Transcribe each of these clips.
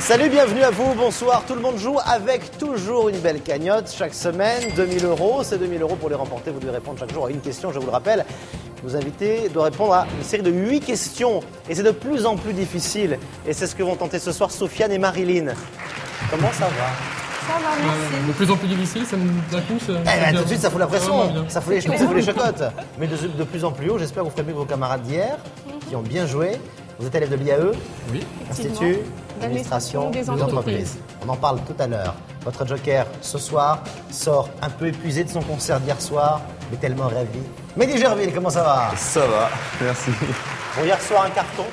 Salut, bienvenue à vous, bonsoir. Tout le monde joue avec toujours une belle cagnotte. Chaque semaine, 2000 €. Ces 2000 € pour les remporter, vous devez répondre chaque jour à une question. Je vous le rappelle, nos invités doivent répondre à une série de 8 questions. Et c'est de plus en plus difficile. Et c'est ce que vont tenter ce soir Sofiane et Marilyn. Comment ça va? Ça va, merci. De plus en plus difficile, ça d'un coup, ça... Tout de suite, ça fout la pression, ça fout les chocottes. Mais de plus en plus haut, j'espère que vous ferez mieux que vos camarades d'hier, qui ont bien joué. Vous êtes élève de l'IAE? Oui. Institut d'administration des entreprises. On en parle tout à l'heure. Votre joker, ce soir, sort un peu épuisé de son concert d'hier soir, mais tellement ravi. Mehdi Gerville, comment ça va? Ça va, merci. Bon, hier soir, un carton.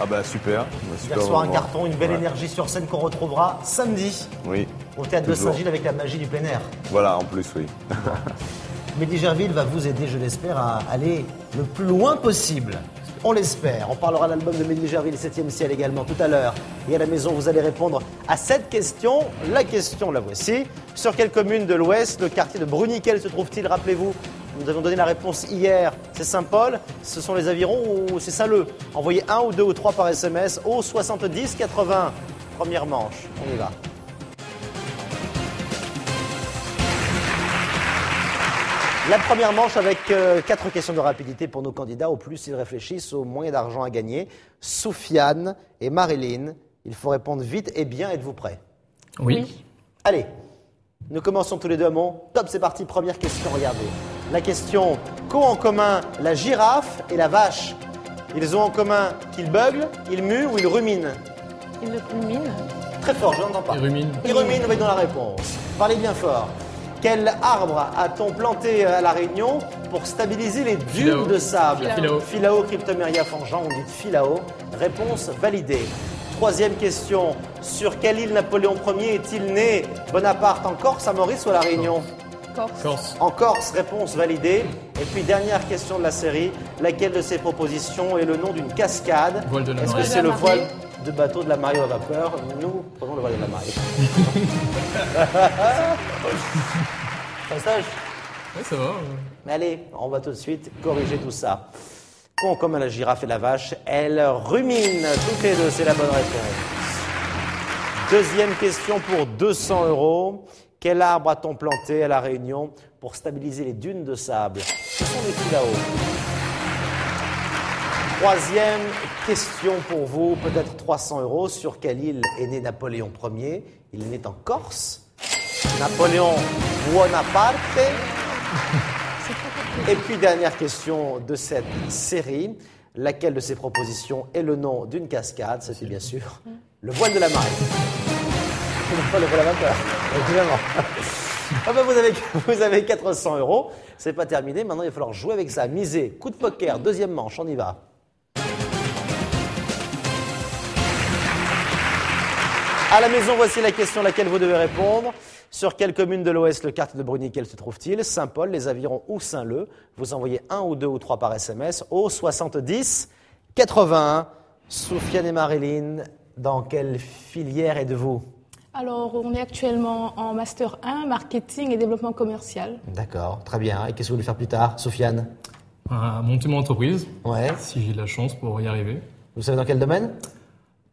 Ah bah super. Hier soir, un carton, une belle énergie sur scène qu'on retrouvera samedi. Oui. Au théâtre de Saint-Gilles avec la magie du plein air. Voilà, en plus, oui. Mehdi Gerville va vous aider, je l'espère, à aller le plus loin possible. On l'espère. On parlera de l'album de Mehdi Gerville, 7e ciel également, tout à l'heure. Et à la maison, vous allez répondre à cette question. La question, la voici. Sur quelle commune de l'Ouest le quartier de Bruniquel se trouve-t-il? Rappelez-vous, nous avons donné la réponse hier. C'est Saint-Paul, ce sont les Avirons ou c'est Saint-Leu? Envoyez 1 ou 2 ou 3 par SMS au 70 80. Première manche, on y va. La première manche avec 4 questions de rapidité pour nos candidats. Au plus ils réfléchissent, au moins d'argent à gagner. Sofiane et Marilyn, il faut répondre vite et bien. Êtes-vous prêts? Oui. Allez, nous commençons tous les deux à mon top. C'est parti, première question, regardez. La question, qu'ont en commun la girafe et la vache? Ils ont en commun qu'ils beuglent, ils muent ou ils ruminent? Ils ruminent. Très fort, je n'entends pas. Ils ruminent. Ils ruminent, on va être dans la réponse. Parlez bien fort. Quel arbre a-t-on planté à La Réunion pour stabiliser les dunes Filao. de sable? Filao. Filao, Cryptomeria fangeant, on dit Filao. Réponse validée. Troisième question. Sur quelle île Napoléon Ier est-il né? Bonaparte, en Corse, à Maurice ou à La Réunion? Corse. En Corse, réponse validée. Et puis dernière question de la série. Laquelle de ces propositions est le nom d'une cascade? Voile de la Est-ce que marée. c'est le La voile marée. de bateau de la marée à vapeur? Nous prenons le voile de la marée. Un stage? Ouais, ça va. Mais allez, on va tout de suite corriger tout ça. Comme la girafe et la vache, elles ruminent toutes les deux, c'est la bonne réponse. Deuxième question pour 200 €. Quel arbre a-t-on planté à La Réunion pour stabiliser les dunes de sable? Ce sont les Filao. Troisième question pour vous, peut-être 300 €. Sur quelle île est né Napoléon Ier? Il est né en Corse. Napoléon Bonaparte. Et puis dernière question de cette série. Laquelle de ces propositions est le nom d'une cascade? C'était bien sûr le voile de la marée. Non, pas le voile à vapeur, évidemment. Ah ben vous avez 400 €. C'est pas terminé. Maintenant, il va falloir jouer avec ça. Miser. Coup de poker. Deuxième manche. On y va. À la maison, voici la question à laquelle vous devez répondre. Sur quelle commune de l'Ouest le quartier de Bruniquel se trouve-t-il? Saint-Paul, les Avirons ou Saint-Leu? Vous envoyez 1 ou 2 ou 3 par SMS au 70 81. Sofiane et Marilyn, dans quelle filière êtes-vous? Alors, on est actuellement en Master 1, Marketing et Développement Commercial. D'accord, très bien. Et qu'est-ce que vous voulez faire plus tard, Sofiane? Monter mon entreprise, Ouais. si j'ai la chance pour y arriver. Vous savez dans quel domaine?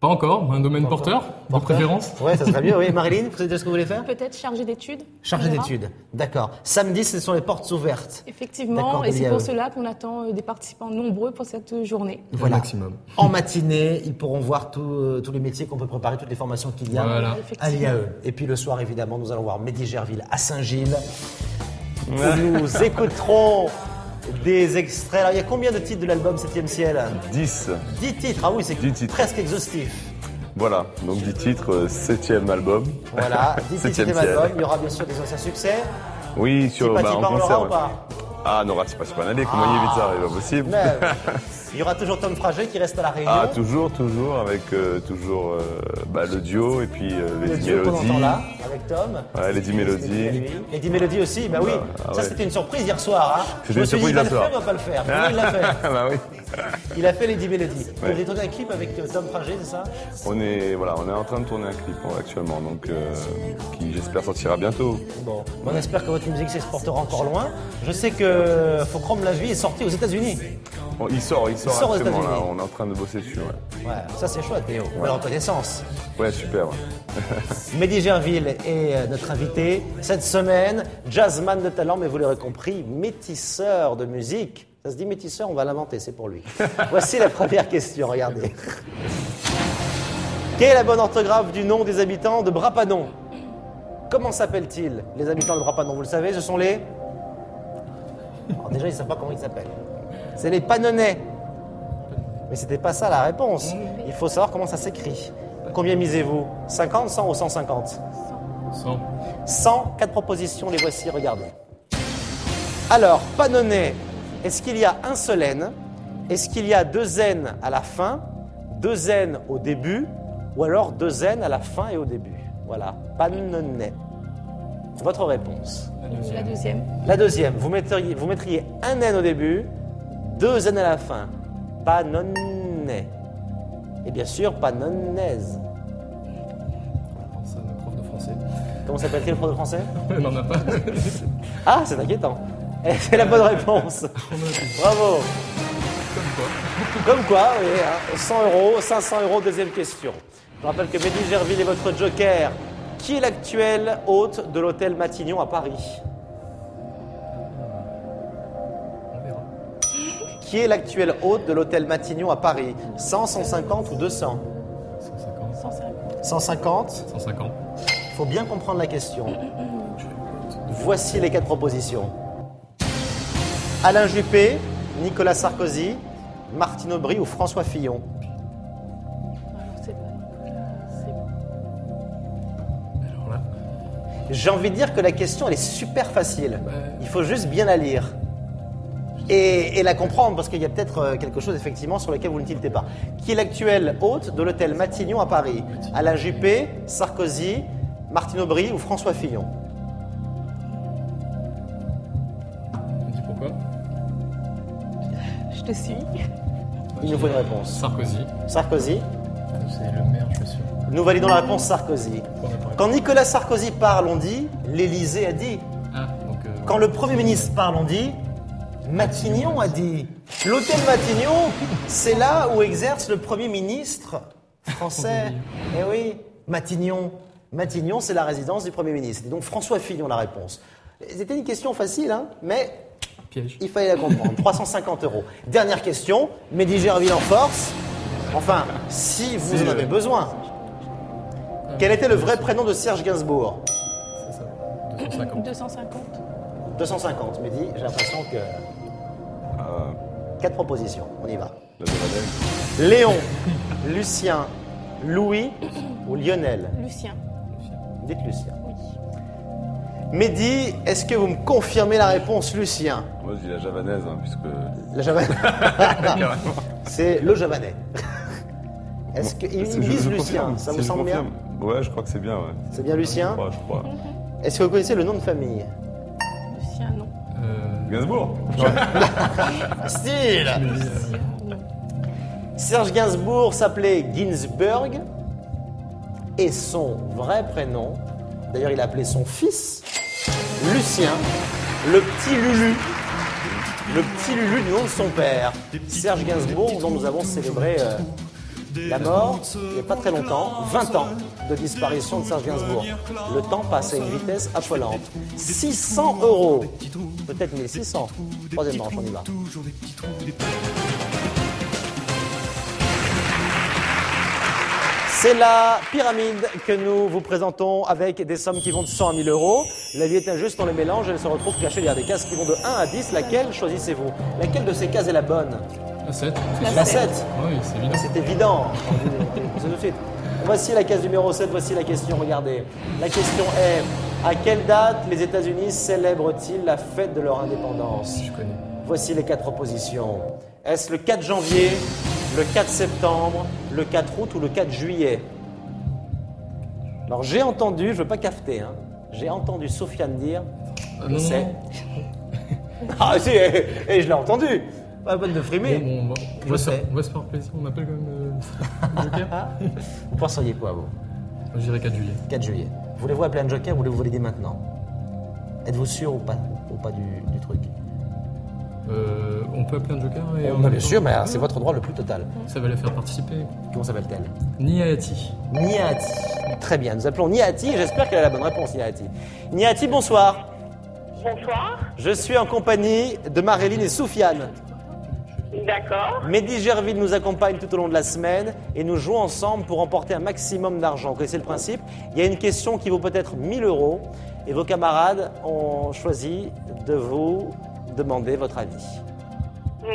Pas encore, un domaine porteur, de préférence. Ouais, ça serait mieux. Oui, Marilyn, vous savez ce que vous voulez faire? Peut-être chargé d'études. Chargé on verra. d'études. D'accord. Samedi, ce sont les portes ouvertes. Effectivement, D'accord, et c'est Delia, pour oui. cela qu'on attend des participants nombreux pour cette journée. Voilà. Au maximum. En matinée, ils pourront voir tous les métiers qu'on peut préparer, toutes les formations qu'il y a Voilà. à l'IAE. Et puis le soir, évidemment, nous allons voir Mehdi Gerville à Saint-Gilles. Nous écouterons des extraits. Alors, il y a combien de titres de l'album 7e ciel? 10. 10 titres. Ah oui, c'est 10 titres. presque exhaustif. Voilà, donc 10 titres, 7e album. Voilà, 10 titres 7e 7e ciel. album. Il y aura bien sûr des anciens succès. Oui, sur Tipa Tipa, en on l'aura concert. ou Ouais. pas? Ah, non, c'est pas aller, comment y éviter ça? C'est pas possible. Mais, il y aura toujours Tom Frager qui reste à la Réunion. Ah, toujours, avec le duo et puis Le Lady duo qu'on entend Melody. là, avec Tom. Ouais, Lady Melody. Lady Melody aussi, bah oui. Ah Ça, ouais. c'était une surprise hier soir. Hein. C'était Je me une suis dit, il surprise va le hier faire, soir. il va pas le faire. Puis il l'a fait. Ah bah oui. Il a fait Lady Melody. Vous Ouais. avez tourné un clip avec Tom Frager, c'est ça? On est en train de tourner un clip actuellement, donc qui j'espère sortira bientôt. Bon, on espère que votre musique s'exportera encore loin. Je sais que Faut Chrome la vie est sorti aux États-Unis. Il sort aux actuellement, là. États-Unis. On est en train de bosser dessus, ouais. Ouais, ça c'est chouette, Théo. Belle reconnaissance. Ouais, super, ouais. Mehdi Gerville est notre invité cette semaine. Jazzman de talent, mais vous l'aurez compris, métisseur de musique. Ça se dit métisseur, on va l'inventer, c'est pour lui. Voici la première question, regardez. Quelle est la bonne orthographe du nom des habitants de Brapanon? Comment s'appellent-ils, les habitants de Brapanon? Vous le savez, ce sont les... Alors déjà, ils ne savent pas comment ils s'appellent. C'est les Panonnais. Mais c'était pas ça la réponse. Il faut savoir comment ça s'écrit. Combien misez-vous? 50, 100 ou 150? 100. 100, 4 propositions, les voici, regardez. Alors, Panonnais, est-ce qu'il y a un seul N? Est-ce qu'il y a 2 N à la fin, 2 N au début, ou alors 2 N à la fin et au début? Voilà, Panonnais. Votre réponse? La deuxième. La deuxième, vous mettriez un N au début, 2 N à la fin. Panonnais. Et bien sûr, Panonnaise. C'est un prof de français. Comment s'appelle-t-il le prof de français? On n'en a pas. Ah, c'est inquiétant. Et c'est la bonne réponse. Bravo. Comme quoi, oui, hein, 100 euros, 500 euros, deuxième question. Je rappelle que Mehdi Gerville est votre joker. Qui est l'actuel hôte de l'hôtel Matignon à Paris? On verra. Qui est l'actuel hôte de l'hôtel Matignon à Paris? 100, 150 ou 200? 150. 150. 150. 150. Il faut bien comprendre la question. Voici les 4 propositions. Alain Juppé, Nicolas Sarkozy, Martine Aubry ou François Fillon? Alors, c'est pas Nicolas. Alors là, J'ai envie de dire que la question, elle est super facile. Ouais. Il faut juste bien la lire. Et la comprendre, parce qu'il y a peut-être quelque chose, effectivement, sur lequel vous ne tiltez pas. Qui est l'actuel hôte de l'hôtel Matignon à Paris? Alain Juppé, Sarkozy, Martine Aubry ou François Fillon? on dit pourquoi? Je te suis. Il nous faut une réponse. Sarkozy. Sarkozy. C'est le maire, je suis sûr. Nous validons la réponse Sarkozy. On a pas Quand Nicolas Sarkozy parle, on dit l'Élysée a dit. Ah, donc. Quand le Premier ministre parle, on dit Matignon a dit. L'hôtel Matignon, c'est là où exerce le Premier ministre français. Eh oui, Matignon. Matignon, c'est la résidence du Premier ministre. Et donc François Fillon, la réponse. C'était une question facile, hein, mais Piège. il fallait la comprendre. 350 euros. Dernière question. Mehdi Gerville en force. Enfin, si vous en avez besoin. Quel était le vrai prénom de Serge Gainsbourg? C'est ça. 250. 250. 250. Mehdi, j'ai l'impression que... 4 propositions. On y va. La Javanaise. Léon, Lucien, Louis ou Lionel? Lucien. Dites Lucien. Oui. Mehdi, est-ce que vous me confirmez la réponse Lucien? Moi, je dis la Javanaise, hein, puisque. La Javanais. C'est le Javanais. Est-ce qu'ils Je disent Lucien? confirme. Ça Si vous je semble bien? confirme. Ouais, je crois que c'est bien, ouais. C'est bien Lucien? Je crois. Est-ce que vous connaissez le nom de famille? Lucien, non. Gainsbourg. Style! Lucien, non. Serge Gainsbourg s'appelait Ginsberg et son vrai prénom, d'ailleurs il appelait son fils Lucien, le petit Lulu. Le petit Lulu du nom de son père. Serge Gainsbourg, dont nous avons célébré la mort il n'y a pas très longtemps, 20 ans de disparition de Serge Gainsbourg. Le temps passe à une vitesse affolante. 600 euros, peut-être 1600. Troisième manche, on y va. C'est la pyramide que nous vous présentons avec des sommes qui vont de 100 à 1000 euros. La vie est injuste, on les mélange, elle se retrouve cachée derrière des cases qui vont de 1 à 10. Laquelle choisissez-vous? Laquelle de ces cases est la bonne? La 7. La 7. Oui, c'est évident. C'est évident. C'est tout de suite. Voici la case numéro 7, voici la question, regardez. La question est, à quelle date les États-Unis célèbrent-ils la fête de leur indépendance? Je connais. Voici les 4 propositions. Est-ce le 4 janvier, le 4 septembre, le 4 août ou le 4 juillet? Alors j'ai entendu, je ne veux pas cafeter, hein, j'ai entendu Sofiane dire, je non, sais. non. Ah si, et je l'ai entendu. Pas la peine de frimer. Bon, Je sais. on va se faire plaisir. On appelle quand même le Joker. Vous penseriez quoi, vous? Moi, je dirais 4 juillet. 4 juillet. Voulez-vous appeler un joker ou voulez-vous valider maintenant? Êtes-vous sûr ou pas du truc? On peut appeler un joker et Bien sûr, mais c'est votre droit le plus total. Ça va les faire participer. Comment s'appelle-t-elle? Niaati. Niaati. Très bien, nous appelons Niaati et j'espère qu'elle a la bonne réponse, Niaati. Niaati, bonsoir. Bonsoir. Je suis en compagnie de Maréline et Soufiane. D'accord. Mehdi Gerville nous accompagne tout au long de la semaine et nous jouons ensemble pour remporter un maximum d'argent. Vous connaissez le principe. Il y a une question qui vaut peut-être 1000 € et vos camarades ont choisi de vous demander votre avis.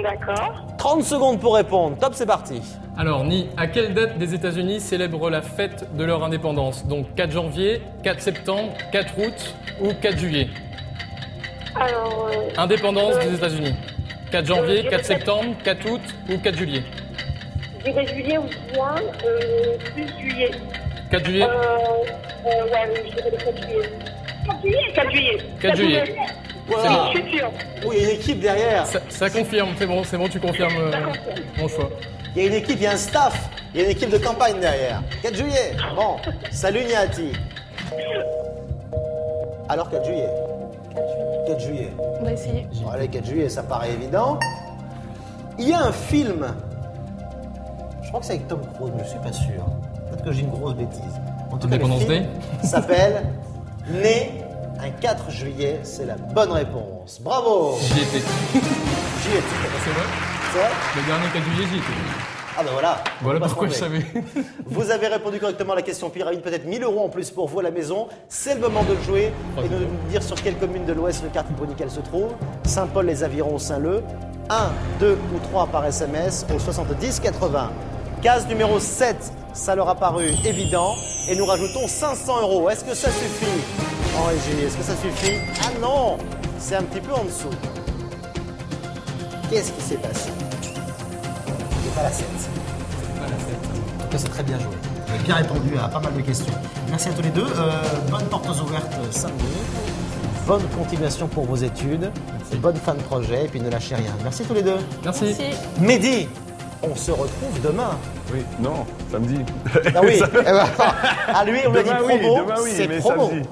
D'accord. 30 secondes pour répondre. Top, c'est parti. Alors, Ni, à quelle date les États-Unis célèbrent la fête de leur indépendance? Donc 4 janvier, 4 septembre, 4 août ou 4 juillet? Alors, Indépendance des États-Unis. 4 janvier, 4 septembre, 4 août ou 4 juillet? je dirais juillet ou juin, plus juillet. 4 juillet? Ouais, je dirais le 4 juillet. 4 juillet 4 juillet. 4 juillet. Voilà. Je suis sûre. Oh, il y a une équipe derrière. Ça confirme, c'est bon, tu confirmes mon choix. Il y a une équipe, il y a un staff. Il y a une équipe de campagne derrière. 4 juillet. Bon, salut Niaati. Alors 4 juillet. 4 juillet. On va essayer. Bon, allez, 4 juillet, ça paraît évident. Il y a un film. Je crois que c'est avec Tom Cruise, mais je suis pas sûr. Peut-être que j'ai une grosse bêtise. En tout cas, le Independence film Day s'appelle Né un 4 juillet. C'est la bonne réponse. Bravo. J'y étais. J'y étais. C'est vrai? C'est vrai? Le dernier 4 juillet, j'y étais. Ah ben voilà. Voilà On va pas pourquoi je se tromper. savais. Vous avez répondu correctement à la question pyramide, peut-être 1000 € en plus pour vous à la maison. C'est le moment de jouer et de nous dire sur quelle commune de l'Ouest le quartier Bruniquel se trouve. Saint-Paul, les Avirons, Saint-Leu. 1, 2 ou 3 par SMS au 70 80. Case numéro 7, ça leur a paru évident. Et nous rajoutons 500 €. Est-ce que ça suffit en régie? Est-ce que ça suffit? Ah non, c'est un petit peu en dessous. Qu'est-ce qui s'est passé? C'est pas la 7. En tout cas, c'est très bien joué. Vous avez bien répondu à pas mal de questions. Merci à tous les deux. Bonnes portes ouvertes samedi. Bonne continuation pour vos études. Bonne fin de projet. Et puis ne lâchez rien. Merci à tous les deux. Merci. Merci. Mehdi, on se retrouve demain. Oui, non, samedi. Ah oui. Eh ben, à lui, on lui a dit Demain, oui, promo. demain, oui, c'est mais promo. samedi.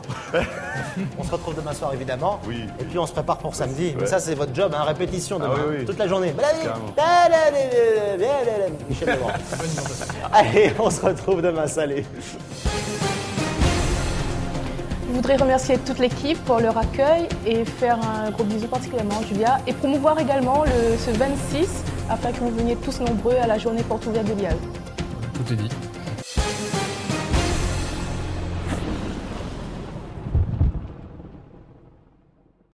On se retrouve demain soir évidemment. Oui. Et puis on se prépare pour samedi. Mais Ouais. ça, c'est votre job, hein, répétition demain. oui, oui. Toute la journée. Carrément. Michel Legrand. Allez, on se retrouve demain. Salut. Je voudrais remercier toute l'équipe pour leur accueil et faire un gros bisou particulièrement à Julia et promouvoir également ce 26 afin que vous veniez tous nombreux à la journée porte ouverte de Lial. Tout est dit.